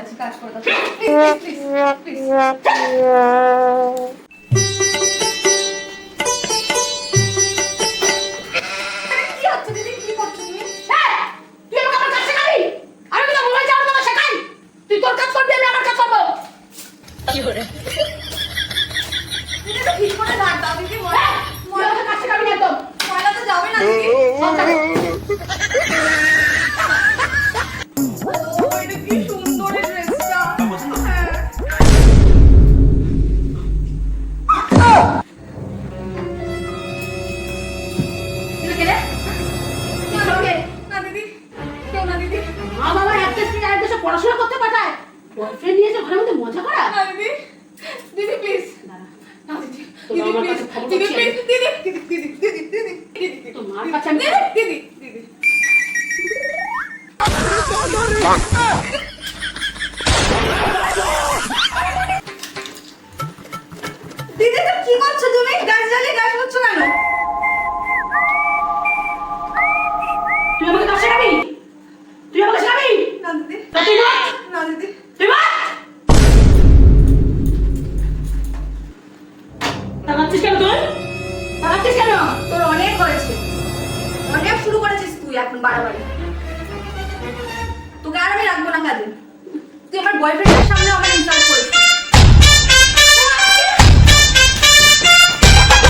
কাছে কাজ করে দাও প্লিজ প্লিজ কি হচ্ছে দিদি কি করছো তুমি তুই আমাকে আমার কাছে শেখাবি আমি তো মোবাইল চালানো না শেখাই তুই তোর কাজ করবি আমি আমার কাজ করব কি করে দিদি তো ঠিক করে দাঁড় দাও দিদি ময়লা কাছে শেখাবি না একদম ময়লা তো যাবে না দিদি কি সুন্দর এই ড্রেসটা পড়াশোনা করতে পাঠায় বয়ফ্রেন্ড নিয়ে এসে ঘরের মধ্যে মজা করা না দিদি দিদি প্লিজ না দিদি দিদি প্লিজ দিদি দিদি তোমার কাছে আমি দিদি দিদি দিদি তো কি করছো তুমি গাছ জ্বালিয়ে গাছ করছো কেন তুই আমাকে কাছে শেখাবি তুই আমাকে শেখাবি না দিদি তুই না দিদি তুই তাকাচ্ছিস কেন তুই তাকাচ্ছিস কেন তোর অনেক হয়েছে অনেক শুরু করেছিস তুই এখন বাড়াবাড়ি তোকে আর আমি রাখবো না কাজে তুই আমার বয়ফ্রেন্ডের সামনে আমার ইনসাল্ট